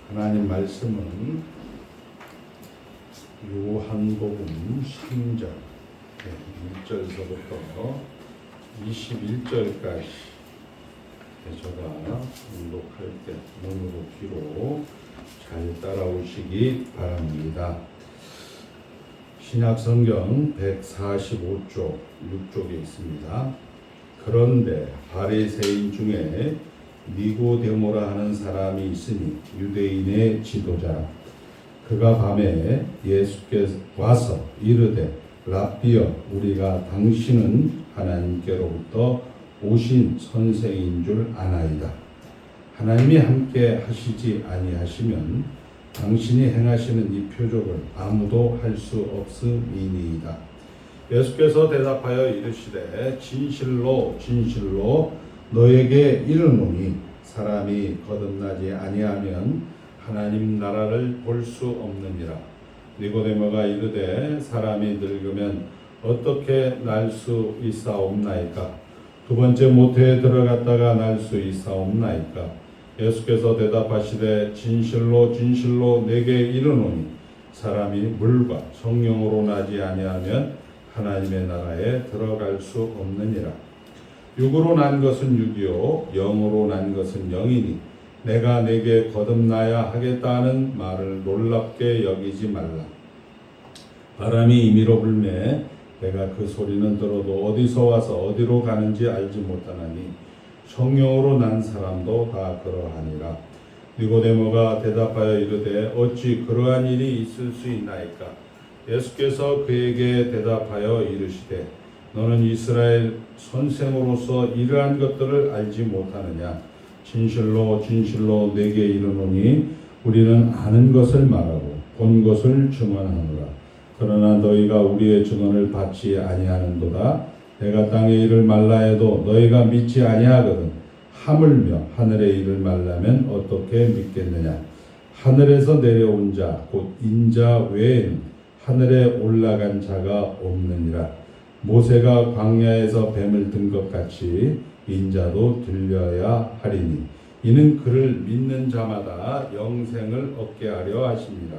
하나님 말씀은 요한복음 3장 1절서부터 21절까지 제가 낭독할 때 눈으로 귀로 잘 따라오시기 바랍니다. 신약성경 145쪽 6쪽에 있습니다. 그런데 바리새인 중에 니고데모라 하는 사람이 있으니 유대인의 지도자. 그가 밤에 예수께 와서 이르되 랍비여, 우리가 당신은 하나님께로부터 오신 선생인 줄 아나이다. 하나님이 함께 하시지 아니하시면 당신이 행하시는 이 표적을 아무도 할 수 없음이니이다. 예수께서 대답하여 이르시되 진실로 진실로 너에게 이르노니 사람이 거듭나지 아니하면 하나님 나라를 볼 수 없느니라. 니고데모가 이르되 사람이 늙으면 어떻게 날 수 있사옵나이까? 두 번째 모태에 들어갔다가 날 수 있사옵나이까? 예수께서 대답하시되 진실로 진실로 내게 이르노니 사람이 물과 성령으로 나지 아니하면 하나님의 나라에 들어갈 수 없느니라. 육으로 난 것은 육이요 영으로 난 것은 영이니 내가 내게 거듭나야 하겠다는 말을 놀랍게 여기지 말라. 바람이 임의로 불매 내가 그 소리는 들어도 어디서 와서 어디로 가는지 알지 못하나니 성령으로 난 사람도 다 그러하니라. 니고데모가 대답하여 이르되 어찌 그러한 일이 있을 수 있나이까? 예수께서 그에게 대답하여 이르시되 너는 이스라엘 선생으로서 이러한 것들을 알지 못하느냐? 진실로 진실로 내게 이르노니 우리는 아는 것을 말하고 본 것을 증언하노라. 그러나 너희가 우리의 증언을 받지 아니하는도다. 내가 땅의 일을 말라 해도 너희가 믿지 아니하거든. 하물며 하늘의 일을 말라면 어떻게 믿겠느냐? 하늘에서 내려온 자 곧 인자 외에는 하늘에 올라간 자가 없느니라. 모세가 광야에서 뱀을 든 것 같이 인자도 들려야 하리니 이는 그를 믿는 자마다 영생을 얻게 하려 하십니다.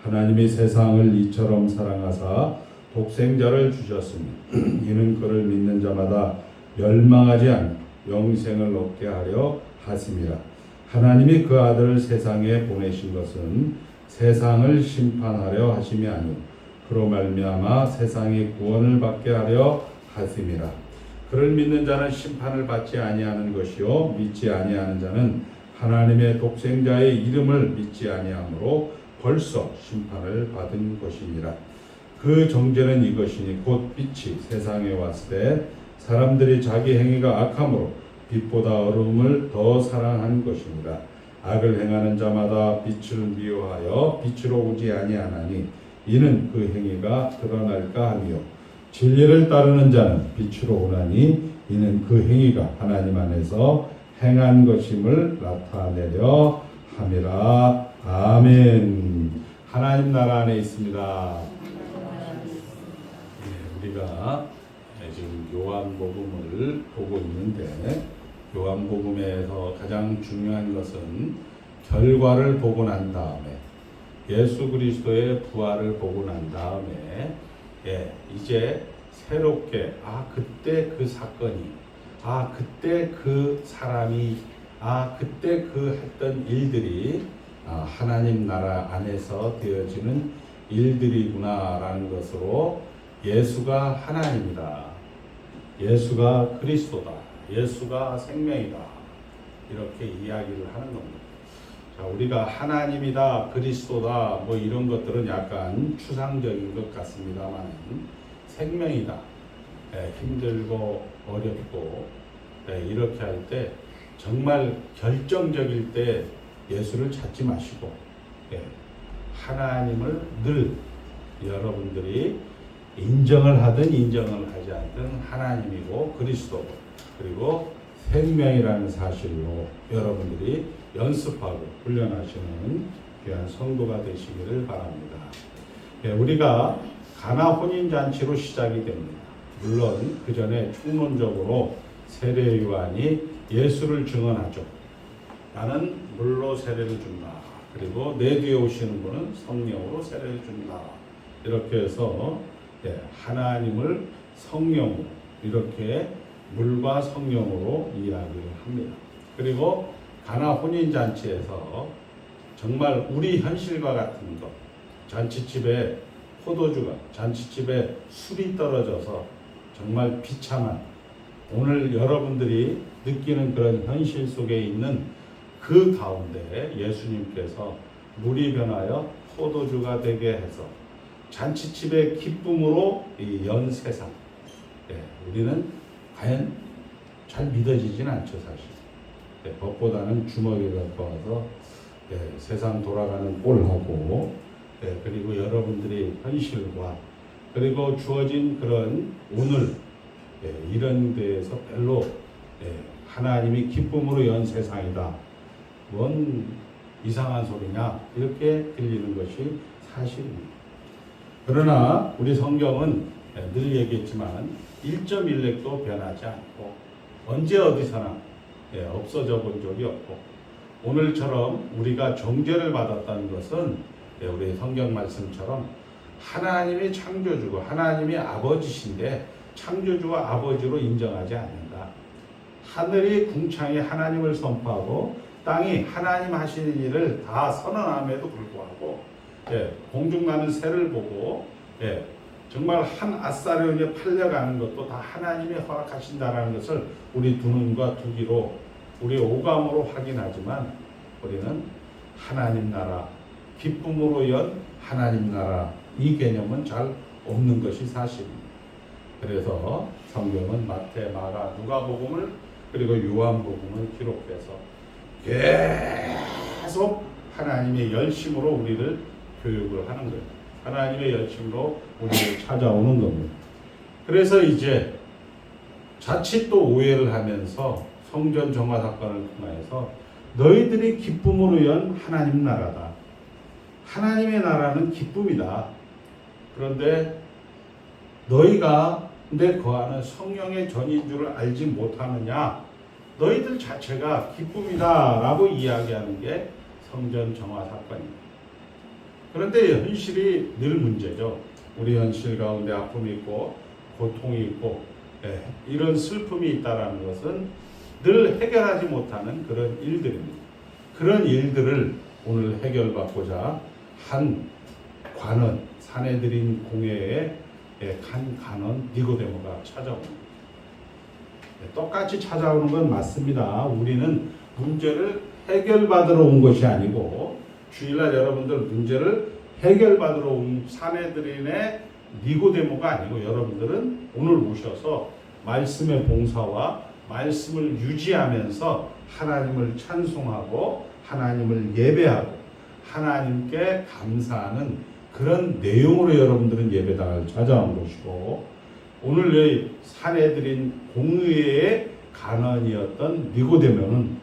하나님이 세상을 이처럼 사랑하사 독생자를 주셨으니 이는 그를 믿는 자마다 멸망하지 않고 영생을 얻게 하려 하심이라. 하나님이 그 아들을 세상에 보내신 것은 세상을 심판하려 하심이 아니오 그로 말미암아 세상이 구원을 받게 하려 하심이라. 그를 믿는 자는 심판을 받지 아니하는 것이요 믿지 아니하는 자는 하나님의 독생자의 이름을 믿지 아니하므로 벌써 심판을 받은 것이니라. 그 정죄는 이것이니 곧 빛이 세상에 왔을 때 사람들이 자기 행위가 악함으로 빛보다 어두움을 더 사랑한 것이니라. 악을 행하는 자마다 빛을 미워하여 빛으로 오지 아니하나니 이는 그 행위가 드러날까 하며 진리를 따르는 자는 빛으로 오나니 이는 그 행위가 하나님 안에서 행한 것임을 나타내려 함이라. 아멘. 하나님 나라 안에 있습니다. 우리가 지금 요한복음을 보고 있는데 요한복음에서 가장 중요한 것은 결과를 보고 난 다음에 예수 그리스도의 부활을 보고 난 다음에 이제 새롭게 그때 그 사건이 그때 그 사람이 그때 그 했던 일들이 하나님 나라 안에서 되어지는 일들이구나라는 것으로 예수가 하나님이다. 예수가 그리스도다. 예수가 생명이다. 이렇게 이야기를 하는 겁니다. 자, 우리가 하나님이다, 그리스도다, 뭐 이런 것들은 약간 추상적인 것 같습니다만 생명이다. 힘들고 어렵고 이렇게 할 때 정말 결정적일 때 예수를 찾지 마시고 하나님을 늘 여러분들이 인정을 하든 인정을 하지 않든 하나님이고 그리스도고 그리고 생명이라는 사실로 여러분들이 연습하고 훈련하시는 귀한 성도가 되시기를 바랍니다. 우리가 가나 혼인잔치로 시작이 됩니다. 물론 그 전에 총론적으로 세례 요한이 예수를 증언하죠. 나는 물로 세례를 준다. 그리고 내 뒤에 오시는 분은 성령으로 세례를 준다. 이렇게 해서 하나님을 성령으로 이렇게 물과 성령으로 이야기를 합니다. 그리고 가나 혼인잔치에서 정말 우리 현실과 같은 것, 잔치집에 포도주가, 잔치집에 술이 떨어져서 정말 비참한 오늘 여러분들이 느끼는 그런 현실 속에 있는 그 가운데 예수님께서 물이 변하여 포도주가 되게 해서 잔치집의 기쁨으로 연 세상. 우리는 과연 잘 믿어지진 않죠, 사실. 법보다는 주먹이 갖고 와서 세상 돌아가는 꼴하고 그리고 여러분들이 현실과 그리고 주어진 그런 오늘 이런 데에서 별로 하나님이 기쁨으로 연 세상이다. 뭔 이상한 소리냐 이렇게 들리는 것이 사실입니다. 그러나 우리 성경은 늘 얘기했지만 1.1렉도 변하지 않고 언제 어디서나 없어져 본 적이 없고 오늘처럼 우리가 정죄를 받았다는 것은 우리 성경 말씀처럼 하나님이 창조주고 하나님이 아버지신데 창조주와 아버지로 인정하지 않는다. 하늘이 궁창이 하나님을 선포하고 땅이 하나님 하시는 일을 다 선언함에도 불구하고 공중 나는 새를 보고 정말 한 아사르에 팔려가는 것도 다 하나님이 허락하신다는 것을 우리 두 눈과 두 귀로 우리 오감으로 확인하지만 우리는 하나님 나라, 기쁨으로 연 하나님 나라 이 개념은 잘 없는 것이 사실입니다. 그래서 성경은 마태, 마가, 누가복음을 그리고 요한복음을 기록해서 계속 하나님의 열심으로 우리를 교육을 하는 거예요. 하나님의 열심으로 우리를 찾아오는 겁니다. 그래서 이제 자칫 또 오해를 하면서 성전 정화 사건을 통해서 너희들이 기쁨으로 연 하나님 나라다. 하나님의 나라는 기쁨이다. 그런데 너희가 내 거하는 성령의 전인 줄을 알지 못하느냐? 너희들 자체가 기쁨이다 라고 이야기하는 게 성전 정화 사건입니다. 그런데 현실이 늘 문제죠. 우리 현실 가운데 아픔이 있고 고통이 있고 이런 슬픔이 있다는 것은 늘 해결하지 못하는 그런 일들입니다. 그런 일들을 오늘 해결받고자 한 관원, 사내들인 공회의 한 관원 니고데모가 찾아옵니다. 똑같이 찾아오는 건 맞습니다. 우리는 문제를 해결받으러 온 것이 아니고 주일날 여러분들 문제를 해결받으러 온 사내들인의 니고데모가 아니고 여러분들은 오늘 오셔서 말씀의 봉사와 말씀을 유지하면서 하나님을 찬송하고 하나님을 예배하고 하나님께 감사하는 그런 내용으로 여러분들은 예배당을 찾아온 것이고 오늘 사내들인 공의회의 간원이었던 니고데모는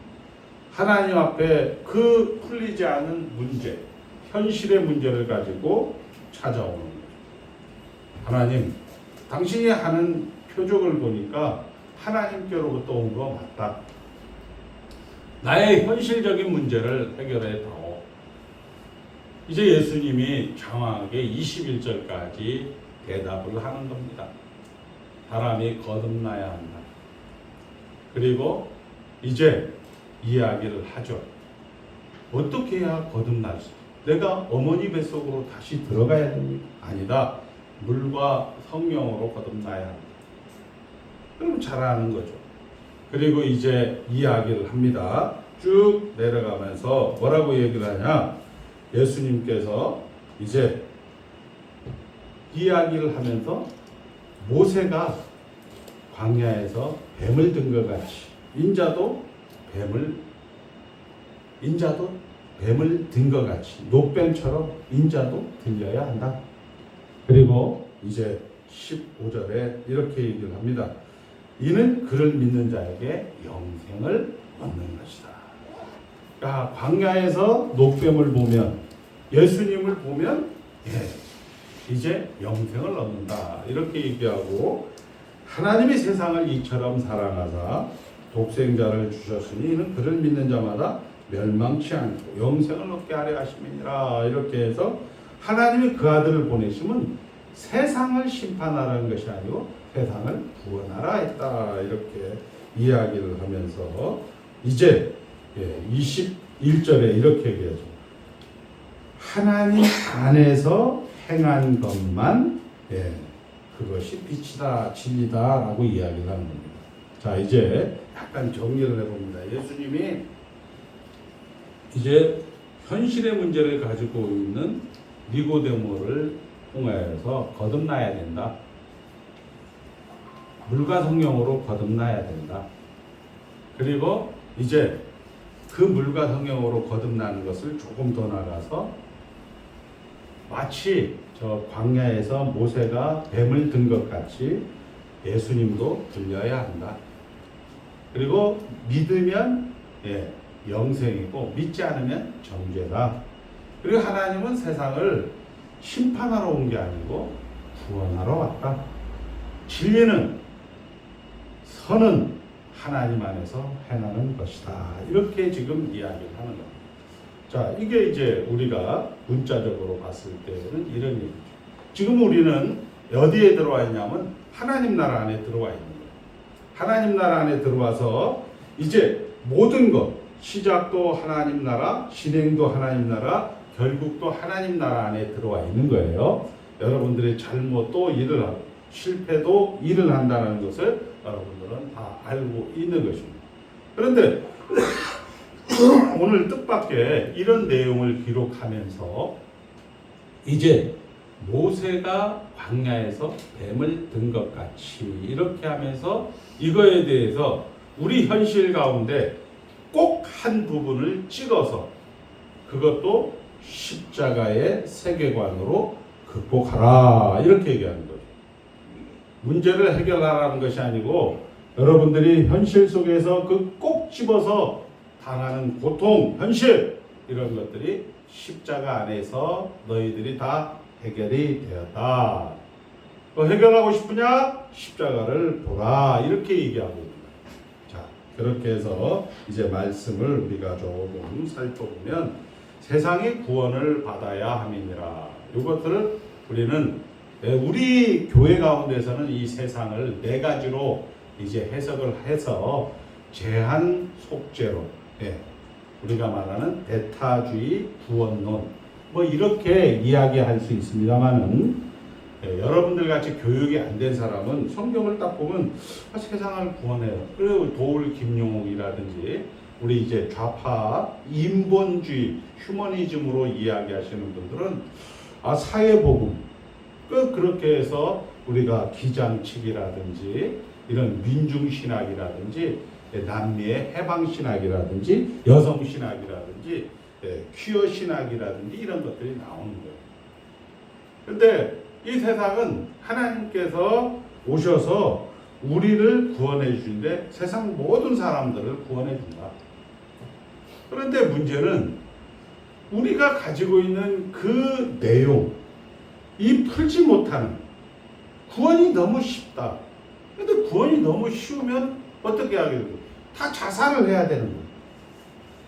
하나님 앞에 그 풀리지 않은 문제, 현실의 문제를 가지고 찾아오는 거죠. 하나님, 당신이 하는 표적을 보니까 하나님께로부터 온 거 맞다. 나의 현실적인 문제를 해결해 다오. 이제 예수님이 장황하게 21절까지 대답을 하는 겁니다. 사람이 거듭나야 한다. 그리고 이제 이야기를 하죠. 어떻게 해야 거듭날 수? 내가 어머니 뱃속으로 다시 들어가야 됩니까? 아니다. 물과 성령으로 거듭나야 한다. 그럼 잘하는 거죠. 그리고 이제 이야기를 합니다. 쭉 내려가면서 뭐라고 얘기를 하냐? 예수님께서 이제 이야기를 하면서 모세가 광야에서 뱀을 든 것 같이 인자도 뱀을 든 것 같이 노뱀처럼 인자도 들려야 한다. 그리고 이제 15절에 이렇게 얘기를 합니다. 이는 그를 믿는 자에게 영생을 얻는 것이다. 그러니까 광야에서 노뱀을 보면 예수님을 보면 이제 영생을 얻는다. 이렇게 얘기하고 하나님이 세상을 이처럼 사랑하사 독생자를 주셨으니 이는 그를 믿는 자마다 멸망치 않고 영생을 얻게 하려 하심이니라. 이렇게 해서 하나님이 그 아들을 보내시면 세상을 심판하라는 것이 아니고 세상을 구원하라 했다. 이렇게 이야기를 하면서 이제 21절에 이렇게 얘기하죠. 하나님 안에서 행한 것만 그것이 빛이다, 진리다 라고 이야기를 하는 겁니다. 자, 이제 약간 정리를 해봅니다. 예수님이 이제 현실의 문제를 가지고 있는 니고데모를 통하여서 거듭나야 된다. 물과 성령으로 거듭나야 된다. 그리고 이제 그 물과 성령으로 거듭나는 것을 조금 더 나가서 마치 저 광야에서 모세가 뱀을 든 것 같이 예수님도 들려야 한다. 그리고 믿으면 영생이고 믿지 않으면 정죄다. 그리고 하나님은 세상을 심판하러 온 게 아니고 구원하러 왔다. 진리는 선은 하나님 안에서 행하는 것이다. 이렇게 지금 이야기를 하는 겁니다. 자, 이게 이제 우리가 문자적으로 봤을 때는 이런 얘기죠. 지금 우리는 어디에 들어와 있냐면 하나님 나라 안에 들어와 있는 거예요. 하나님 나라 안에 들어와서 이제 모든 것, 시작도 하나님 나라, 진행도 하나님 나라, 결국도 하나님 나라 안에 들어와 있는 거예요. 여러분들의 잘못도 일을 하고 실패도 일을 한다는 것을 여러분들은 다 알고 있는 것입니다. 그런데 오늘 뜻밖의 이런 내용을 기록하면서 이제 모세가 광야에서 뱀을 든 것 같이 이렇게 하면서 이거에 대해서 우리 현실 가운데 꼭 한 부분을 찍어서 그것도 십자가의 세계관으로 극복하라 이렇게 얘기하는 거죠. 문제를 해결하라는 것이 아니고 여러분들이 현실 속에서 그 꼭 집어서 당하는 고통, 현실 이런 것들이 십자가 안에서 너희들이 다 해결이 되었다. 또 해결하고 싶으냐? 십자가를 보라 이렇게 얘기하고 있습니다. 자, 그렇게 해서 이제 말씀을 우리가 조금 살펴보면 세상이 구원을 받아야 함이니라. 이것들을 우리는 우리 교회 가운데서는 이 세상을 네 가지로 이제 해석을 해서 제한 속죄로 우리가 말하는 대타주의 구원론 뭐 이렇게 이야기할 수 있습니다만은 여러분들 같이 교육이 안 된 사람은 성경을 딱 보면 세상을 구원해요. 그리고 도울 김용욱이라든지 우리 이제 좌파 인본주의 휴머니즘으로 이야기하시는 분들은 사회복음 그렇게 해서 우리가 기장치기라든지 이런 민중신학이라든지 남미의 해방신학이라든지 여성신학이라든지 퀴어신학이라든지 이런 것들이 나오는 거예요. 그런데 이 세상은 하나님께서 오셔서 우리를 구원해 주는데 세상 모든 사람들을 구원해 준다. 그런데 문제는 우리가 가지고 있는 그 내용, 이 풀지 못하는 구원이 너무 쉽다. 그런데 구원이 너무 쉬우면 어떻게 하게 되고 다 자살을 해야 되는 거예요.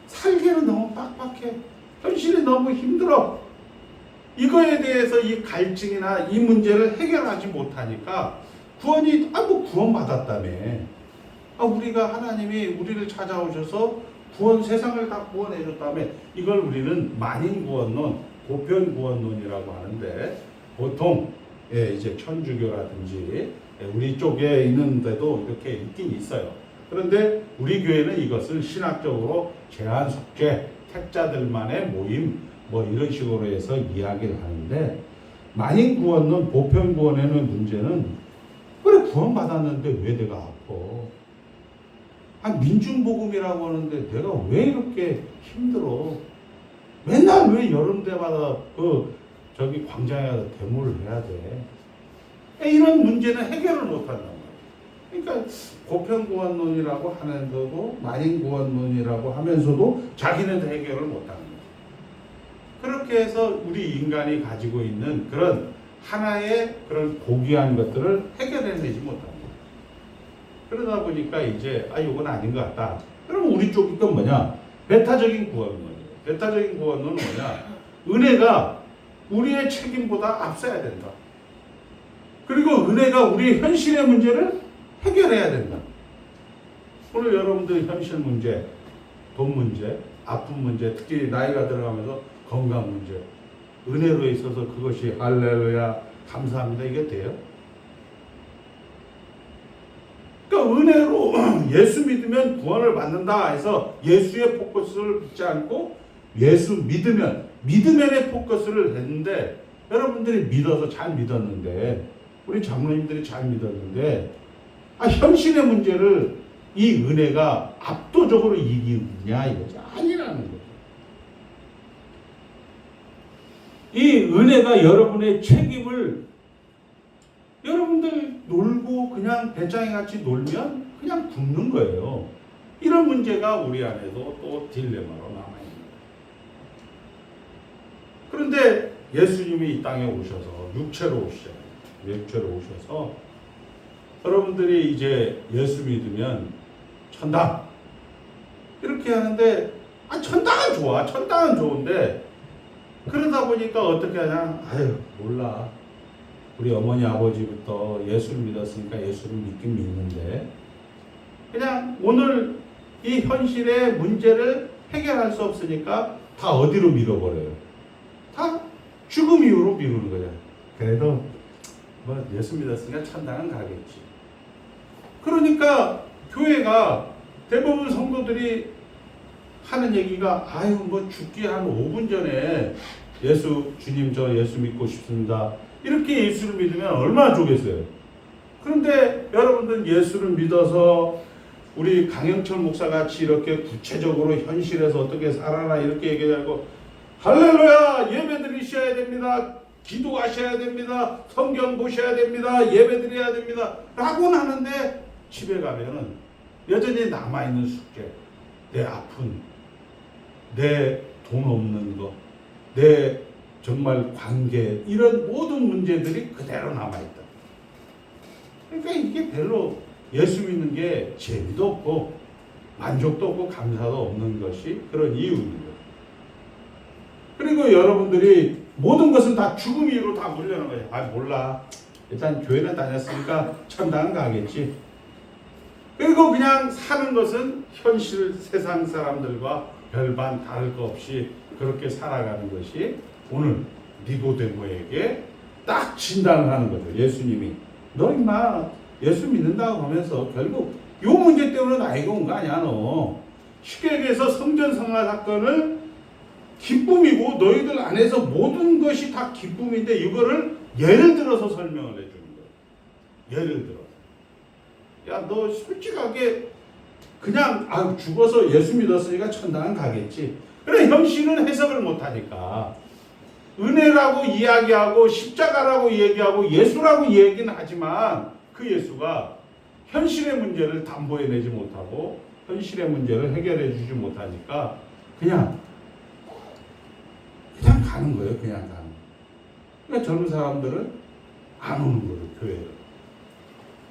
살기는 너무 빡빡해. 현실이 너무 힘들어. 이거에 대해서 이 갈증이나 이 문제를 해결하지 못하니까 구원이 뭐 구원 받았다며. 우리가 하나님이 우리를 찾아오셔서 구원 세상을 다 구원해 줬다며. 이걸 우리는 만인 구원론, 보편 구원론이라고 하는데 보통 이제 천주교라든지 우리 쪽에 있는데도 이렇게 있긴 있어요. 그런데 우리 교회는 이것을 신학적으로 제한 속죄, 택자들만의 모임 뭐 이런 식으로 해서 이야기를 하는데 만인 구원론, 보편 구원에는 문제는 그래 구원 받았는데 왜 내가 아파? 민중복음이라고 하는데 내가 왜 이렇게 힘들어? 맨날 왜 여름 때마다 저기 광장에 가서 데모를 해야 돼? 이런 문제는 해결을 못한단 말이에요. 그러니까 보편구원론이라고 하는 거고 만인구원론이라고 하면서도 자기는 해결을 못하는 거예요. 그렇게 해서 우리 인간이 가지고 있는 그런 하나의 그런 고귀한 것들을 해결해내지 못하는 거예요. 그러다 보니까 이제 이건 아닌 것 같다. 그럼 우리 쪽이 또 뭐냐? 배타적인 구원론이에요. 배타적인 구원론은 뭐냐? 은혜가 우리의 책임보다 앞서야 된다. 그리고 은혜가 우리의 현실의 문제를 해결해야 된다. 오늘 여러분들 현실 문제, 돈 문제, 아픈 문제, 특히 나이가 들어가면서 건강 문제, 은혜로 있어서 그것이 할렐루야 감사합니다 이게 돼요? 그러니까 은혜로 예수 믿으면 구원을 받는다 해서 예수의 포커스를 붙지 않고 예수 믿으면의 포커스를 했는데, 여러분들이 믿어서 잘 믿었는데, 우리 장로님들이 잘 믿었는데, 현실의 문제를 이 은혜가 압도적으로 이기느냐 이거죠. 아니라는 거죠. 이 은혜가 여러분의 책임을, 여러분들 놀고 그냥 배짱이 같이 놀면 그냥 죽는 거예요. 이런 문제가 우리 안에도 또 딜레마로 남아있는 거예요. 그런데 예수님이 이 땅에 오셔서 육체로 오셔서 여러분들이 이제 예수 믿으면 천당 이렇게 하는데, 천당은 좋아. 천당은 좋은데 그러다 보니까 어떻게 하냐? 몰라. 우리 어머니 아버지부터 예수를 믿었으니까 예수를 믿긴 믿는데, 그냥 오늘 이 현실의 문제를 해결할 수 없으니까 다 어디로 밀어버려요? 다 죽음 이후로 미루는 거예요. 그래도 뭐 예수 믿었으니까 천당은 가겠지. 그러니까 교회가 대부분 성도들이 하는 얘기가, 뭐 죽기 한 5분 전에 주님 저 예수 믿고 싶습니다. 이렇게 예수를 믿으면 얼마나 좋겠어요. 그런데 여러분들 예수를 믿어서 우리 강영철 목사 같이 이렇게 구체적으로 현실에서 어떻게 살아라 이렇게 얘기하고, 할렐루야 예배 드리셔야 됩니다. 기도하셔야 됩니다. 성경 보셔야 됩니다. 예배 드려야 됩니다. 라고는 하는데 집에 가면은 여전히 남아있는 숙제, 내 아픈, 내 돈 없는 거, 내 정말 관계, 이런 모든 문제들이 그대로 남아있다. 그러니까 이게 별로 예수 믿는 게 재미도 없고 만족도 없고 감사도 없는 것이 그런 이유입니다. 그리고 여러분들이 모든 것은 다 죽음 이후로 다 물려는 거예요. 몰라. 일단 교회는 다녔으니까 천당 가겠지. 그리고 그냥 사는 것은 현실 세상 사람들과 별반 다를 거 없이 그렇게 살아가는 것이 오늘 니고데모에게 딱 진단을 하는 거죠. 예수님이 너 임마 예수 믿는다고 하면서 결국 요 문제 때문에 나이가 온 거 아니야 너. 쉽게 얘기해서 성전 성화 사건을 기쁨이고 너희들 안에서 모든 것이 다 기쁨인데 이거를 예를 들어서 설명을 해주는 거예요. 예를 들어. 야, 너 솔직하게 그냥 죽어서 예수 믿었으니까 천당은 가겠지. 그래, 현실은 해석을 못하니까 은혜라고 이야기하고 십자가라고 얘기하고 예수라고 얘기는 하지만 그 예수가 현실의 문제를 담보해내지 못하고 현실의 문제를 해결해 주지 못하니까 그냥 가는 거예요. 그냥 가는 거예요. 그러니까 젊은 사람들은 안 오는 거예요. 교회를.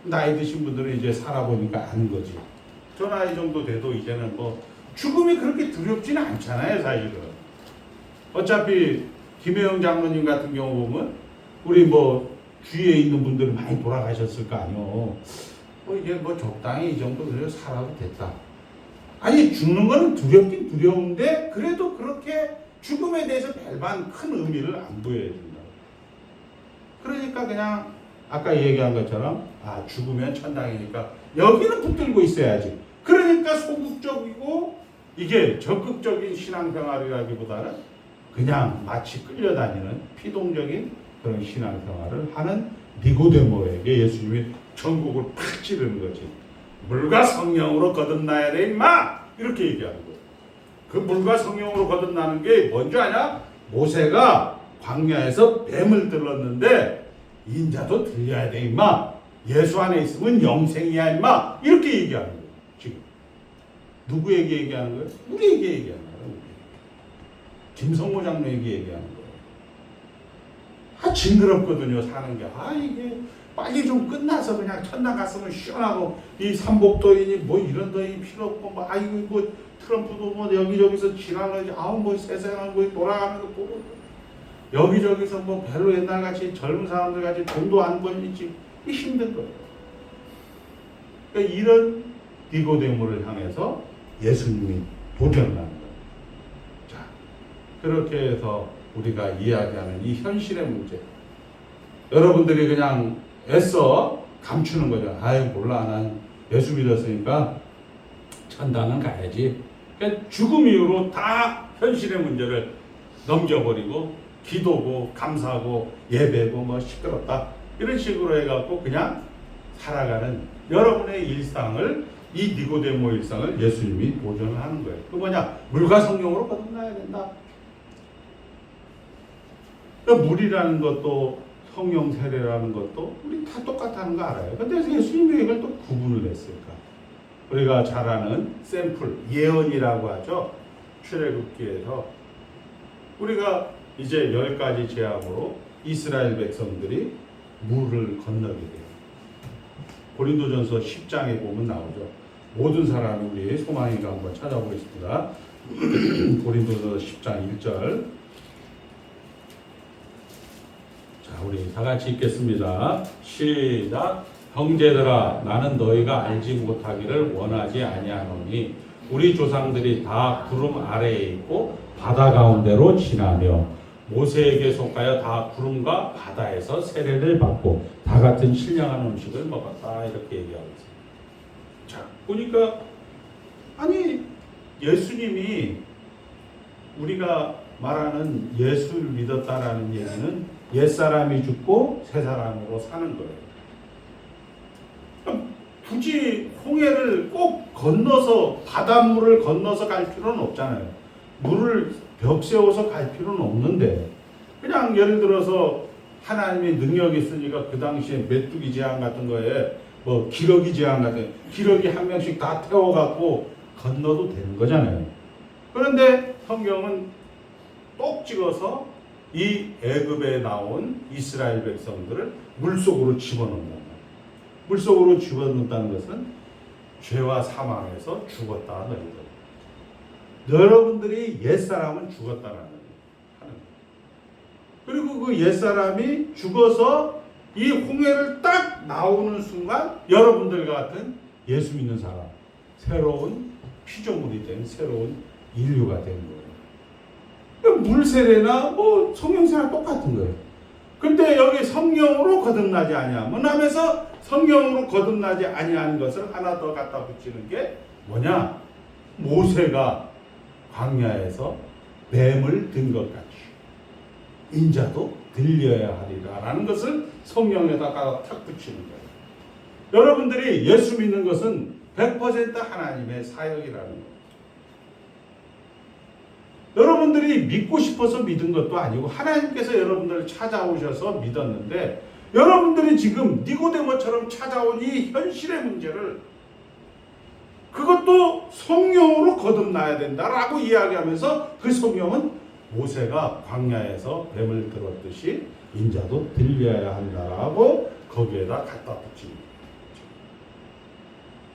나이 드신 분들은 이제 살아보니까 아는 거지. 저 나이 정도 돼도 이제는 뭐 죽음이 그렇게 두렵지는 않잖아요. 사실은. 어차피 김혜영 장로님 같은 경우 보면 우리 뭐 주위에 있는 분들은 많이 돌아가셨을 거 아니요. 이제 뭐 적당히 이 정도 그래도 살아도 됐다. 아니 죽는 거는 두렵긴 두려운데 그래도 그렇게 죽음에 대해서 별반 큰 의미를 안 부여해준다. 그러니까 그냥 아까 얘기한 것처럼 죽으면 천당이니까 여기는 붙들고 있어야지. 그러니까 소극적이고 이게 적극적인 신앙생활이라기보다는 그냥 마치 끌려다니는 피동적인 그런 신앙생활을 하는 니고데모에게 예수님이 전국을 팍 찌르는 거지. 물과 성령으로 거듭나야 돼 임마! 이렇게 얘기하는 거예요. 그 물과 성령으로 거듭나는 게 뭔지 아냐? 모세가 광야에서 뱀을 들었는데 인자도 들려야 돼 임마. 예수 안에 있으면 영생이야 임마. 이렇게 얘기하는 거예요. 지금 누구에게 얘기하는 거예요? 우리에게 얘기하는 거예요. 김성모 장로에게 얘기하는 거예요. 징그럽거든요. 사는 게. 이게 빨리 좀 끝나서 그냥 천당 갔으면 시원하고 이 삼복도인이 뭐 이런 도인이 필요 없고 뭐 아이고 뭐 트럼프도 뭐 여기저기서 지랄하지 아우 뭐 세상을 뭐 돌아가는 거 보고 여기저기서 뭐 별로 옛날같이 젊은 사람들 같이 돈도 안 벌리지 힘든 거예요. 그러니까 이런 니고데모를 향해서 예수님이 도전을 하는 거예요. 자, 그렇게 해서 우리가 이야기하는 이 현실의 문제. 여러분들이 그냥 애써 감추는 거죠. 아유 몰라 난 예수 믿었으니까 천당은 가야지. 그러니까 죽음 이후로 다 현실의 문제를 넘겨버리고 기도고 감사하고 예배고 뭐 시끄럽다 이런 식으로 해갖고 그냥 살아가는 여러분의 일상을 이 니고데모 일상을 예수님이 도전을 하는 거예요. 그 뭐냐? 물과 성령으로 거듭나야 된다. 그러니까 물이라는 것도 성령 세례라는 것도 우리 다 똑같다는 거 알아요. 근데 예수님이 이걸 또 구분을 했을까? 우리가 잘 아는 샘플, 예언이라고 하죠. 출애굽기에서 우리가 이제 10가지 재앙으로 이스라엘 백성들이 물을 건너게 돼요. 고린도전서 10장에 보면 나오죠. 모든 사람이 우리의 소망인가 한번 찾아보겠습니다. 고린도전서 10장 1절. 자, 우리 다 같이 읽겠습니다. 시작. 형제들아, 나는 너희가 알지 못하기를 원하지 아니하노니 우리 조상들이 다 구름 아래에 있고 바다 가운데로 지나며 모세에게 속하여 다 구름과 바다에서 세례를 받고 다 같은 신령한 음식을 먹었다 이렇게 얘기하고 있습니다. 자, 보니까 아니 예수님이 우리가 말하는 예수를 믿었다라는 얘기는 옛사람이 죽고 새사람으로 사는 거예요. 굳이 홍해를 꼭 건너서 바닷물을 건너서 갈 필요는 없잖아요. 물을 벽 세워서 갈 필요는 없는데 그냥 예를 들어서 하나님의 능력이 있으니까 그 당시에 메뚜기 재앙 같은 거에 뭐 기러기 재앙 같은 기러기 한 명씩 다 태워갖고 건너도 되는 거잖아요. 그런데 성경은 똑 찍어서 이 애굽에 나온 이스라엘 백성들을 물속으로 집어넣는다. 물속으로 집어넣는다는 것은 죄와 사망에서 죽었다 너희들. 여러분들이 옛사람은 죽었다라는 거예요. 그리고 그 옛사람이 죽어서 이 홍해를 딱 나오는 순간 여러분들 같은 예수 믿는 사람, 새로운 피조물이 된 새로운 인류가 된 거예요. 물세례나 뭐 성령세례나 똑같은 거예요. 근데 여기 성령으로 거듭나지 아니하면 하면서 성령으로 거듭나지 아니한 것을 하나 더 갖다 붙이는 게 뭐냐? 모세가 광야에서 뱀을 든 것 같이 인자도 들려야 하리라라는 것을 성령에다가 탁 붙이는 거예요. 여러분들이 예수 믿는 것은 100% 하나님의 사역이라는 거예요. 여러분들이 믿고 싶어서 믿은 것도 아니고 하나님께서 여러분들을 찾아오셔서 믿었는데 여러분들이 지금 니고데모처럼 찾아온 이 현실의 문제를 그것도 성령으로 거듭나야 된다라고 이야기하면서 그 성령은 모세가 광야에서 뱀을 들었듯이 인자도 들려야 한다라고 거기에다 갖다 붙입니다.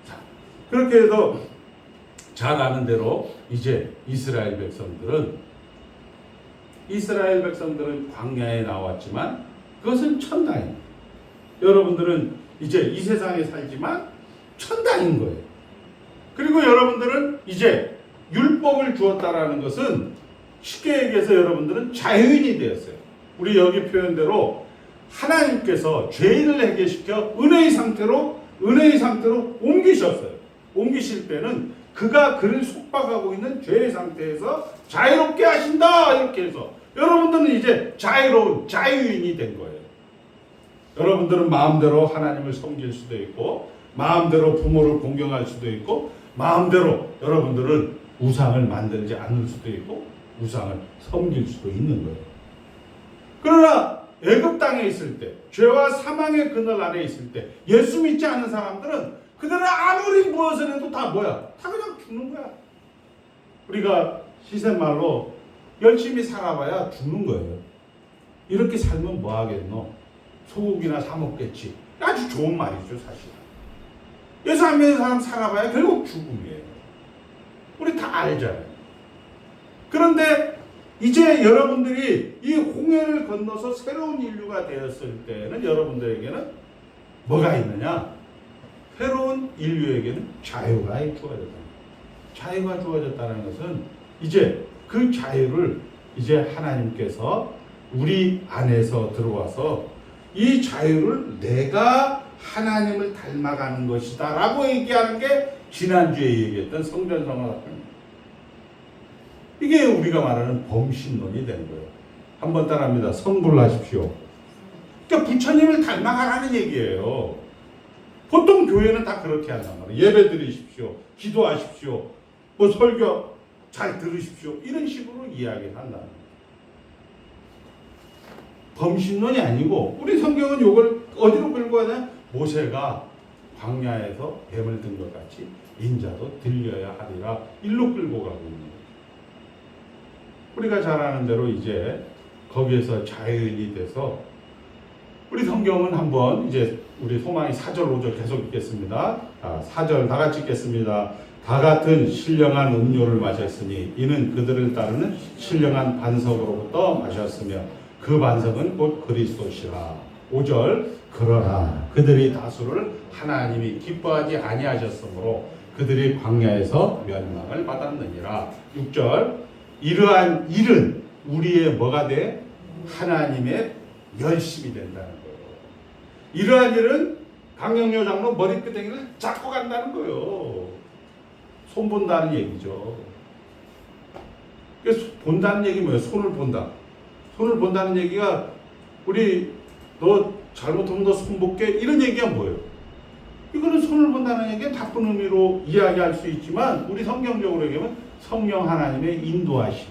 자, 그렇게 해서 잘 아는 대로 이제 이스라엘 백성들은 광야에 나왔지만 그것은 천당입니다. 여러분들은 이제 이 세상에 살지만 천당인 거예요. 그리고 여러분들은 이제 율법을 주었다라는 것은 쉽게 얘기해서 여러분들은 자유인이 되었어요. 우리 여기 표현대로 하나님께서 죄인을 해결시켜 은혜의 상태로 옮기셨어요. 옮기실 때는 그가 그를 속박하고 있는 죄의 상태에서 자유롭게 하신다 이렇게 해서 여러분들은 이제 자유로운 자유인이 된 거예요. 여러분들은 마음대로 하나님을 섬길 수도 있고 마음대로 부모를 공경할 수도 있고 마음대로 여러분들은 우상을 만들지 않을 수도 있고 우상을 섬길 수도 있는 거예요. 그러나 애굽 땅에 있을 때 죄와 사망의 그늘 아래 있을 때 예수 믿지 않는 사람들은 그들은 아무리 무엇을 해도 다 뭐야? 다 그냥 죽는 거야. 우리가 시샘말로 열심히 살아봐야 죽는 거예요. 이렇게 살면 뭐 하겠노? 소고기나 사 먹겠지. 아주 좋은 말이죠, 사실. 예수 안 믿는 사람 살아봐야 결국 죽음이에요. 우리 다 알잖아요. 그런데 이제 여러분들이 이 홍해를 건너서 새로운 인류가 되었을 때는 여러분들에게는 뭐가 있느냐? 새로운 인류에게는 자유가 주어졌다. 자유가 주어졌다는 것은 이제 그 자유를 이제 하나님께서 우리 안에서 들어와서 이 자유를 내가 하나님을 닮아가는 것이다 라고 얘기하는 게 지난주에 얘기했던 성전성화입니다. 이게 우리가 말하는 범신론이 되는 거예요. 한번 따라합니다. 성불하십시오. 그러니까 부처님을 닮아가라는 얘기예요. 보통 교회는 다 그렇게 한단 말이에요. 예배 드리십시오. 기도하십시오. 뭐 설교 잘 들으십시오. 이런 식으로 이야기를 한다는 거예요. 범신론이 아니고 우리 성경은 이걸 어디로 끌고 가냐? 모세가 광야에서 뱀을 든 것 같이 인자도 들려야 하리라 일로 끌고 가고 있는 거예요. 우리가 잘 아는 대로 이제 거기에서 자유인이 돼서 우리 성경은 한번 이제 우리 소망이 4절 5절 계속 읽겠습니다. 4절 다 같이 읽겠습니다. 다 같은 신령한 음료를 마셨으니 이는 그들을 따르는 신령한 반석으로부터 마셨으며 그 반석은 곧 그리스도시라. 5절 그러나 그들이 다수를 하나님이 기뻐하지 아니하셨으므로 그들이 광야에서 멸망을 받았느니라. 6절 이러한 일은 우리의 뭐가 돼? 하나님의 열심이 된다는 거예요. 이러한 일은 강영료 장로 머리끄댕이를 잡고 간다는 거예요. 손본다는 얘기죠. 그래서 본다는 얘기 뭐예요? 손을 본다. 손을 본다는 얘기가 우리 너 잘못하면 너 손 볼게 이런 얘기가 뭐예요? 이거는 손을 본다는 얘기는 나쁜 의미로 이야기할 수 있지만 우리 성경적으로 얘기하면 성령 하나님의 인도하심.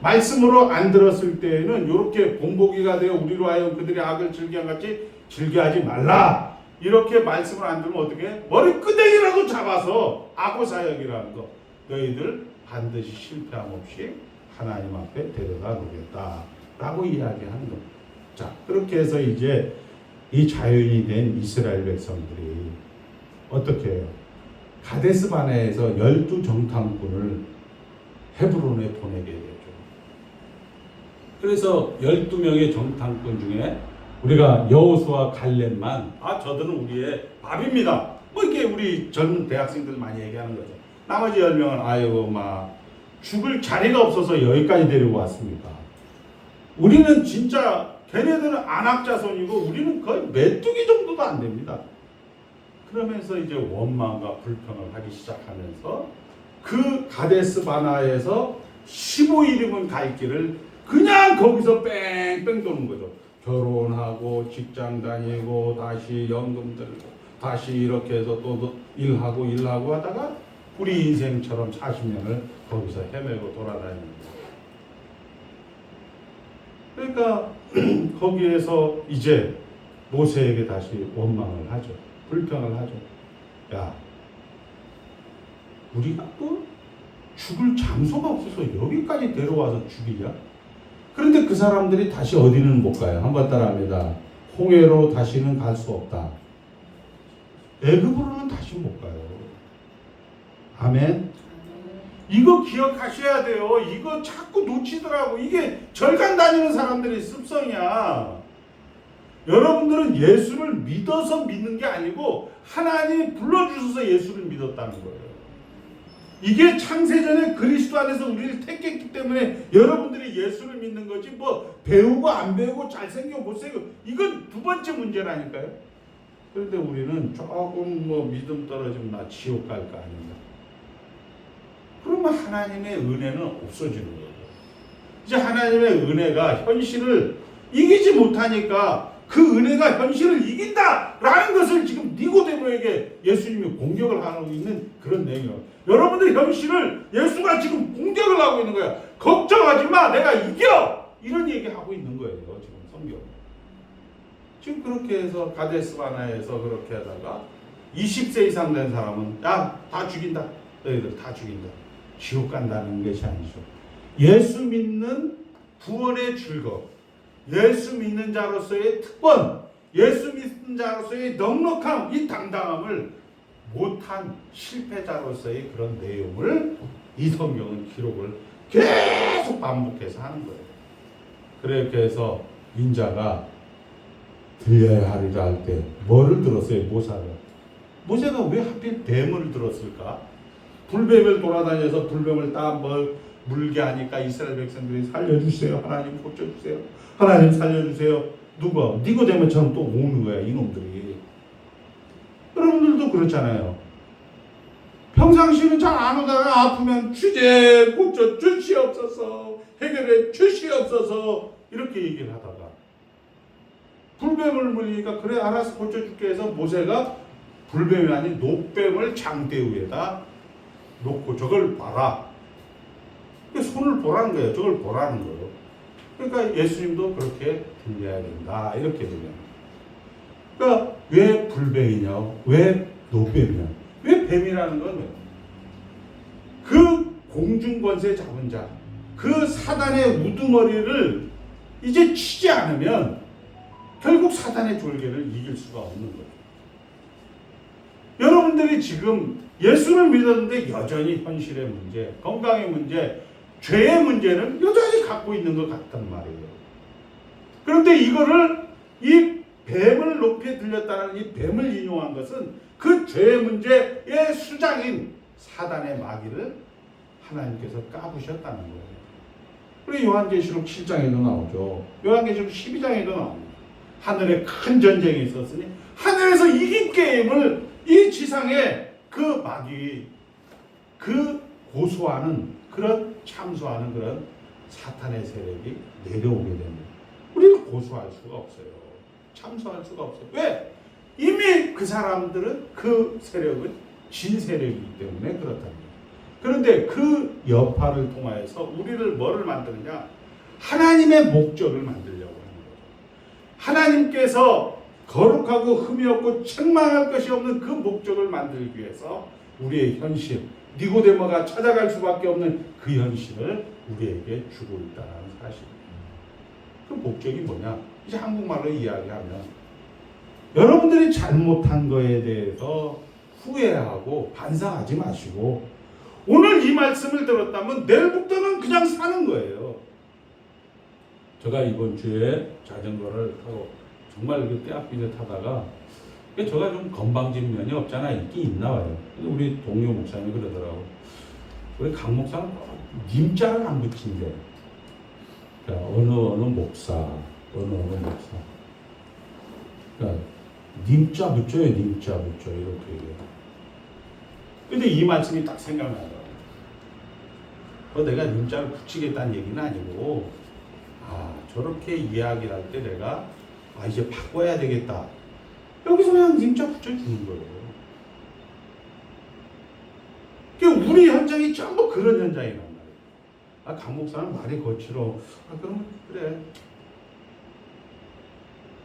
말씀으로 안 들었을 때에는 이렇게 본보기가 되어 우리로 하여금 그들이 악을 즐겨한 같이 즐겨하지 말라. 이렇게 말씀을 안 들으면 어떻게 해? 머리끄댕이라도 잡아서 악어사역이라는 거 너희들 반드시 실패함 없이 하나님 앞에 데려다 놓겠다 라고 이야기하는 겁니다. 자, 그렇게 해서 이제 이 자유인이 된 이스라엘 백성들이 어떻게 해요? 가데스 바네에서 12정탐꾼을 헤브론에 보내게 되죠. 그래서 12명의 정탐꾼 중에 우리가 여호수아 갈렙만 저들은 우리의 밥입니다. 뭐 이렇게 우리 젊은 대학생들 많이 얘기하는 거죠. 나머지 10명은 아이고 막 죽을 자리가 없어서 여기까지 데리고 왔습니다. 우리는 진짜 걔네들은 안악자손이고 우리는 거의 메뚜기 정도도 안 됩니다. 그러면서 이제 원망과 불평을 하기 시작하면서 그 가데스 바나에서 15일이면 갈 길을 그냥 거기서 뺑뺑 도는 거죠. 결혼하고 직장 다니고 다시 연금 들고 다시 이렇게 해서 또 일하고 하다가 우리 인생처럼 40년을 거기서 헤매고 돌아다닙니다. 그러니까 거기에서 이제 모세에게 다시 원망을 하죠. 불평을 하죠. 야, 우리가 또 죽을 장소가 없어서 여기까지 데려와서 죽이냐? 그런데 그 사람들이 다시 어디는 못 가요. 한번 따라합니다. 홍해로 다시는 갈 수 없다. 애굽으로는 다시 못 가요. 아멘. 이거 기억하셔야 돼요. 이거 자꾸 놓치더라고. 이게 절간 다니는 사람들의 습성이야. 여러분들은 예수를 믿어서 믿는 게 아니고 하나님이 불러주셔서 예수를 믿었다는 거예요. 이게 창세전에 그리스도 안에서 우리를 택했기 때문에 여러분들이 예수를 믿는 거지 뭐 배우고 안 배우고 잘생겨 못생겨 이건 두 번째 문제라니까요. 그런데 우리는 조금 뭐 믿음 떨어지면 나 지옥 갈 거 아닌가. 그러면 하나님의 은혜는 없어지는 거예요. 이제 하나님의 은혜가 현실을 이기지 못하니까 그 은혜가 현실을 이긴다라는 것을 지금 니고데모에게 예수님이 공격을 하고 있는 그런 내용이에요. 여러분들 현실을 예수가 지금 공격을 하고 있는 거야. 걱정하지 마, 내가 이겨! 이런 얘기하고 있는 거예요. 지금 성경. 지금 그렇게 해서 가데스 바나에서 그렇게 하다가 20세 이상 된 사람은 야, 다 죽인다. 너희들 다 죽인다. 지옥 간다는 것이 아니죠. 예수 믿는 구원의 즐거움, 예수 믿는 자로서의 특권, 예수 믿는 자로서의 넉넉함, 이 당당함을 못한 실패자로서의 그런 내용을 이 성경은 기록을 계속 반복해서 하는 거예요. 그렇게 해서 인자가 들려야 하리라 할 때 뭐를 들었어요? 모세가 왜 하필 뱀을 들었을까? 불뱀을 돌아다녀서 불뱀을 딱 물게 하니까 이스라엘 백성들이 살려주세요. 하나님 고쳐주세요. 하나님 살려주세요. 누가? 니고데모처럼 또 오는 거야, 이놈들이. 여러분들도 그렇잖아요. 평상시는 잘 안 오다가 아프면 주제 고쳐 주시옵소서, 해결해 주시옵소서 이렇게 얘기를 하다가 불뱀을 물리니까 그래 알아서 고쳐줄게 해서 모세가 불뱀이 아닌 녹뱀을 장대 위에다 놓고 저걸 봐라. 손을 보라는 거예요. 저걸 보라는 거예요. 그러니까 예수님도 그렇게 들려야 된다. 이렇게 되면. 그러니까 왜 불뱀이냐? 왜 녹뱀이냐? 왜 뱀이라는 건 왜? 그 공중권세 잡은 자, 그 사단의 우두머리를 이제 치지 않으면 결국 사단의 졸개를 이길 수가 없는 거예요. 여러분들이 지금 예수를 믿었는데 여전히 현실의 문제, 건강의 문제, 죄의 문제는 여전히 갖고 있는 것 같단 말이에요. 그런데 이거를 이 뱀을 높이 들렸다는 이 뱀을 인용한 것은 그 죄의 문제의 수장인 사단의 마귀를 하나님께서 까부셨다는 거예요. 그리고 요한계시록 7장에도 나오죠. 요한계시록 12장에도 나옵니다. 하늘에 큰 전쟁이 있었으니 하늘에서 이긴 게임을 이 지상에 그 마귀 그 고소하는 그런 참소하는 그런 사탄의 세력이 내려오게 됩니다. 우리는 고소할 수가 없어요. 참소할 수가 없어요. 왜? 이미 그 사람들은 그 세력은 진 세력이기 때문에 그렇다는 거예요. 그런데 그 여파를 통하여서 우리를 뭐를 만드느냐? 하나님의 목적을 만들려고 하는 거예요. 하나님께서 거룩하고 흠이 없고 책망할 것이 없는 그 목적을 만들기 위해서 우리의 현실, 니고데모가 찾아갈 수밖에 없는 그 현실을 우리에게 주고 있다는 사실입니다. 그 목적이 뭐냐? 이제 한국말로 이야기하면 여러분들이 잘못한 거에 대해서 후회하고 반성하지 마시고 오늘 이 말씀을 들었다면 내일부터는 그냥 사는 거예요. 제가 이번 주에 자전거를 타고 정말 그 떼앞비를 타다가 제가 좀 건방진 면이 없잖아. 있긴 있나 봐요. 근데 우리 동료 목사님이 그러더라고. 우리 강 목사는 님자를 안 붙인대. 그러니까 어느 목사. 그러니까 님자 붙여요. 님자 붙여. 이렇게 얘기해요. 근데 이 말씀이 딱 생각나더라고요. 내가 님자를 붙이겠다는 얘기는 아니고 저렇게 이야기를 할 때 내가 이제 바꿔야 되겠다. 여기서 그냥 님자 붙여주는 거예요. 그러니까 우리 현장이 전부 그런 현장이란 말이에요. 강 목사는 말이 거칠어. 그러면 그래.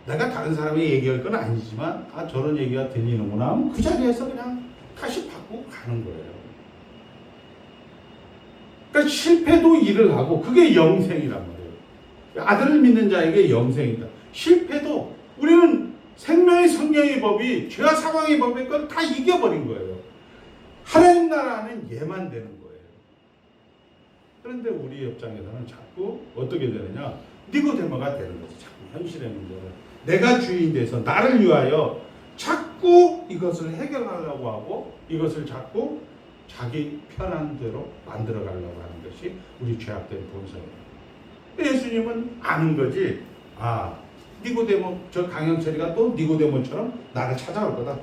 내가 다른 사람이 얘기할 건 아니지만 저런 얘기가 들리는구나. 그 자리에서 그냥 다시 바꾸고 가는 거예요. 그러니까 실패도 일을 하고 그게 영생이란 말이에요. 아들을 믿는 자에게 영생이다. 실패도 우리는 생명의 성령의 법이 죄와 사망의 법의 걸 다 이겨버린 거예요. 하나님 나라는 얘만 되는 거예요. 그런데 우리 입장에서는 자꾸 어떻게 되느냐? 니고데모가 되는 거죠. 자꾸 현실의 문제를 내가 주인 돼서 나를 위하여 자꾸 이것을 해결하려고 하고 이것을 자꾸 자기 편한 대로 만들어 가려고 하는 것이 우리 죄악된 본성이에요. 예수님은 아는 거지. 니고데모, 저 강영철이가 또 니고데모처럼 나를 찾아올 거다.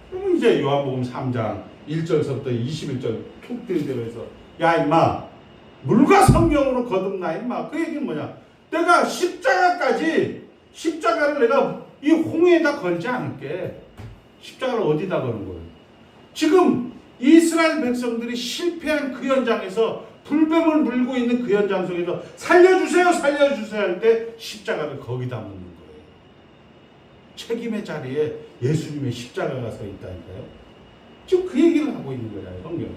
그러면 이제 요한복음 3장 1절서부터 21절 툭 들이대면서 야 임마 물과 성령으로 거듭나 임마. 그 얘기는 뭐냐? 내가 십자가를 내가 이 홍해에다 걸지 않을게. 십자가를 어디다 거는 거예요? 지금 이스라엘 백성들이 실패한 그 현장에서 불뱀을 물고 있는 그 현장 속에서 살려주세요 할 때 십자가를 거기다 묻는 거예요. 책임의 자리에 예수님의 십자가가 서 있다니까요. 지금 그 얘기를 하고 있는 거잖아요. 성경은.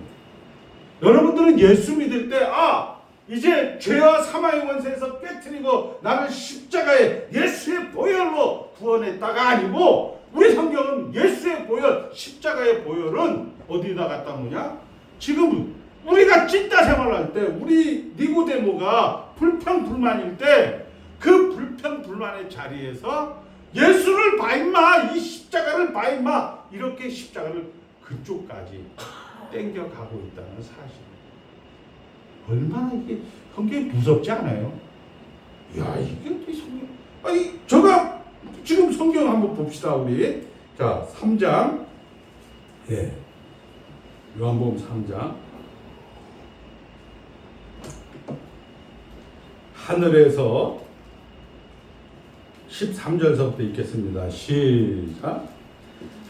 여러분들은 예수 믿을 때 이제 죄와 사망의 원세에서 깨트리고 나를 십자가에 예수의 보혈로 구원했다가 아니고, 우리 성경은 예수의 보혈, 십자가의 보혈은 어디다 갖다 놓냐? 지금 우리가 찐따 생활할 때, 우리 니고데모가 불평불만일 때, 그 불평불만의 자리에서 예수를 봐 임마, 이 십자가를 봐 임마, 이렇게 십자가를 그쪽까지 땡겨가고 있다는 사실. 얼마나 이게 성경이 무섭지 않아요? 야, 이게 또 성경. 아니, 제가 지금 성경 한번 봅시다, 우리. 자, 3장. 예. 요한복음 3장. 하늘에서 13절서부터 읽겠습니다. 시작.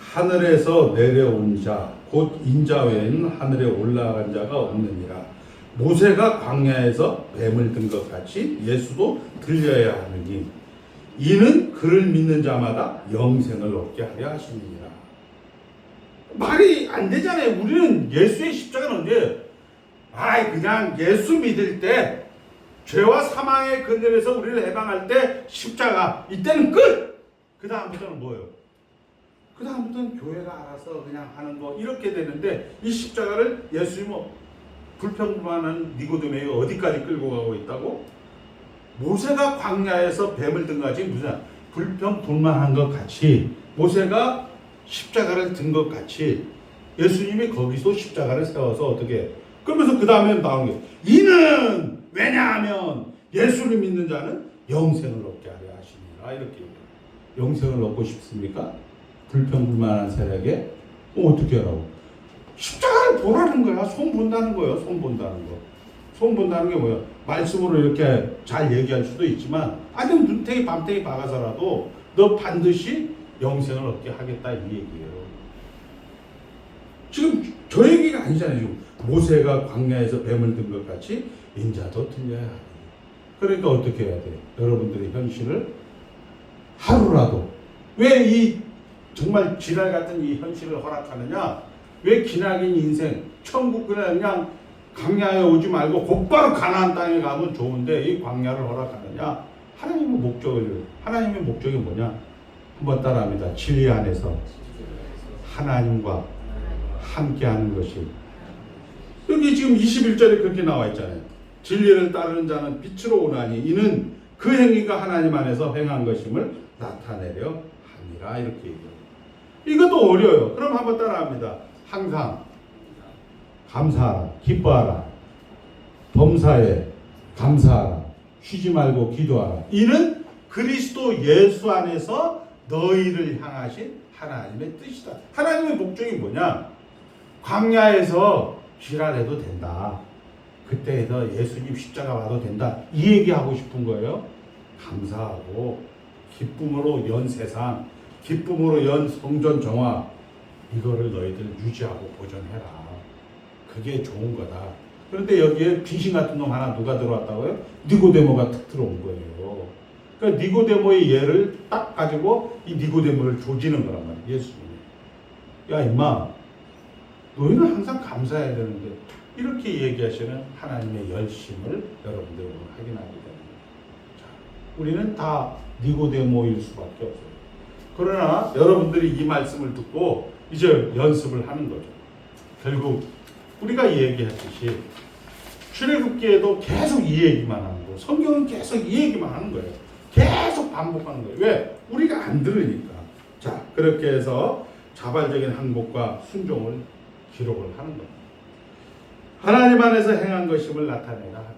하늘에서 내려온 자, 곧 인자 외에는 하늘에 올라간 자가 없느니라. 모세가 광야에서 뱀을 든 것 같이 예수도 들려야 하느니 이는 그를 믿는 자마다 영생을 얻게 하려 하시느니라. 말이 안 되잖아요. 우리는 예수의 십자가는 언제? 그냥 예수 믿을 때, 죄와 사망의 근원에서 우리를 해방할 때 십자가, 이때는 끝! 그 다음부터는 뭐예요? 그 다음부터는 교회가 알아서 그냥 하는 거, 이렇게 되는데, 이 십자가를 예수님은 불평불만한 니고데모가 어디까지 끌고 가고 있다고? 모세가 광야에서 뱀을 든 것이 무슨 불평불만한 것 같이, 모세가 십자가를 든 것 같이 예수님이 거기서 십자가를 세워서 어떻게, 그러면서 그 다음에 나온 게, 이는 왜냐하면 예수를 믿는 자는 영생을 얻게 하려 하시니라. 이렇게 얘기해요. 영생을 얻고 싶습니까? 불평불만한 세력에 어떻게 하라고? 십자가를 보라는 거야. 손 본다는 거예요. 손 본다는 거. 손 본다는 게 뭐야? 말씀으로 이렇게 잘 얘기할 수도 있지만, 아니 눈탱이 밤탱이 박아서라도 너 반드시 영생을 얻게 하겠다, 이 얘기예요. 지금 저 얘기가 아니잖아요. 지금 모세가 광야에서 뱀을 든 것 같이 인자도 들려야 하니. 그러니까 어떻게 해야 돼? 여러분들의 현실을 하루라도, 왜 이 정말 지랄 같은 이 현실을 허락하느냐? 왜 기나긴 인생, 천국 그냥 광야에 오지 말고 곧바로 가나안 땅에 가면 좋은데 이 광야를 허락하느냐? 하나님의 목적이 뭐냐? 한번 따라합니다. 진리 안에서 하나님과 함께하는 것이. 여기 지금 21절에 그렇게 나와 있잖아요. 진리를 따르는 자는 빛으로 오나니 이는 그 행위가 하나님 안에서 행한 것임을 나타내려 함이라. 이렇게 얘기해요. 이것도 어려워요. 그럼 한번 따라합니다. 항상 감사하라, 기뻐하라, 범사에 감사하라, 쉬지 말고 기도하라. 이는 그리스도 예수 안에서 너희를 향하신 하나님의 뜻이다. 하나님의 목적이 뭐냐? 광야에서 지랄해도 된다. 그때에서 예수님 십자가 와도 된다. 이 얘기하고 싶은 거예요. 감사하고 기쁨으로 연 세상, 기쁨으로 연 성전 정화, 이거를 너희들 유지하고 보존해라. 그게 좋은 거다. 그런데 여기에 귀신 같은 놈 하나 누가 들어왔다고요? 니고데모가 탁 들어온 거예요. 그러니까 니고데모의 예를 딱 가지고 이 니고데모를 조지는 거란 말이에요. 예수님이. 야 임마, 너희는 항상 감사해야 되는데, 이렇게 얘기하시는 하나님의 열심을 여러분들 확인하게 됩니다. 자, 우리는 다 니고데모일 수밖에 없어요. 그러나 여러분들이 이 말씀을 듣고 이제 연습을 하는 거죠. 결국 우리가 얘기했듯이 출애굽기에도 계속 이 얘기만 하는 거예요. 성경은 계속 이 얘기만 하는 거예요. 계속 반복하는 거예요. 왜? 우리가 안 들으니까. 자, 그렇게 해서 자발적인 항복과 순종을 기록을 하는 겁니다. 하나님 안에서 행한 것임을 나타내라 하니,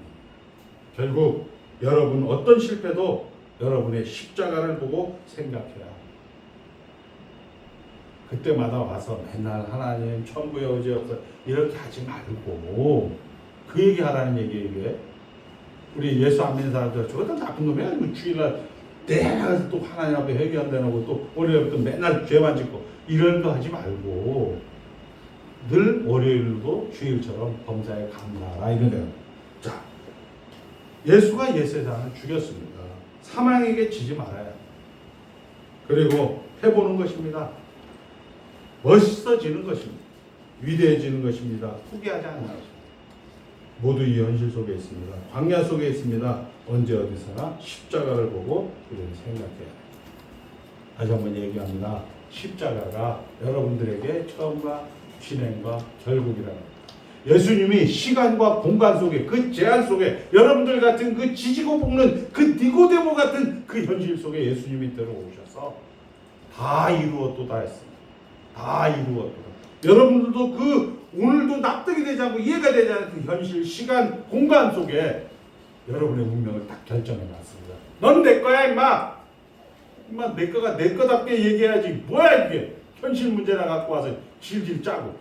결국 여러분 어떤 실패도 여러분의 십자가를 보고 생각해야 합니다. 그때마다 와서 맨날 하나님 천부의 의지여서 이렇게 하지 말고 그 얘기 하라는 얘기예요. 우리 예수 안 믿는 사람들 저것도 나쁜 놈이야. 주일날 내가 또 하나님 앞에 회개 안 되고 또 월요일부터 맨날 죄만 짓고 이런 거 하지 말고 늘 월요일도 주일처럼 범사에 감사하라, 이런 거예요. 자, 예수가 옛세상을 죽였습니다. 사망에게 지지 말아야. 그리고 해보는 것입니다. 멋있어지는 것입니다. 위대해지는 것입니다. 포기하지 않는 것입니다. 모두 이 현실 속에 있습니다. 광야 속에 있습니다. 언제 어디서나 십자가를 보고 우리는 생각해야 돼요. 다시 한번 얘기합니다. 십자가가 여러분들에게 처음과 진행과 결국이라는 겁니다. 예수님이 시간과 공간 속에 그 제한 속에 여러분들 같은 그 지지고 볶는 그 니고데모 같은 그 현실 속에 예수님이 들어오셔서 다 이루었도다 했습니다. 다 이루었도다. 여러분들도 그 오늘도 납득이 되지 않고 이해가 되지 않는 그 현실, 시간, 공간 속에 여러분의 운명을 딱 결정해 놨습니다. 넌 내 거야 임마. 임마 내 거가 내 거답게 얘기해야지. 뭐야 이게. 현실 문제나 갖고 와서 질질 짜고.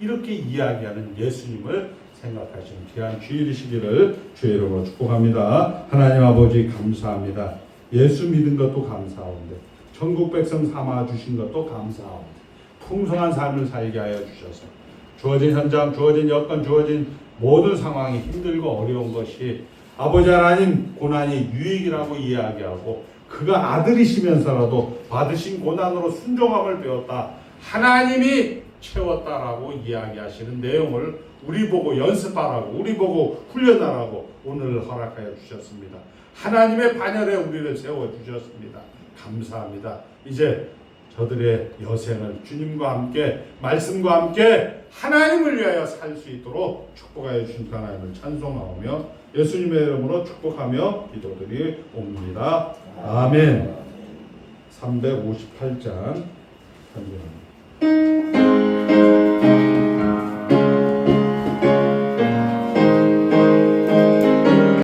이렇게 이야기하는 예수님을 생각하시는 귀한 주일이시기를 주의 이름으로 축복합니다. 하나님 아버지 감사합니다. 예수 믿은 것도 감사한데 천국 백성 삼아 주신 것도 감사합니다. 풍성한 삶을 살게 하여 주셔서 주어진 현장, 주어진 여건, 주어진 모든 상황이 힘들고 어려운 것이 아버지 하나님 고난이 유익이라고 이야기하고 그가 아들이시면서라도 받으신 고난으로 순종함을 배웠다. 하나님이 채웠다라고 이야기하시는 내용을 우리 보고 연습하라고 우리 보고 훈련하라고 오늘 허락하여 주셨습니다. 하나님의 반열에 우리를 세워주셨습니다. 감사합니다. 이제 저들의 여생을 주님과 함께 말씀과 함께 하나님을 위하여 살 수 있도록 축복하여 주신 하나님을 찬송하며 예수님의 이름으로 축복하며 기도드리 옵니다. 아멘. 358장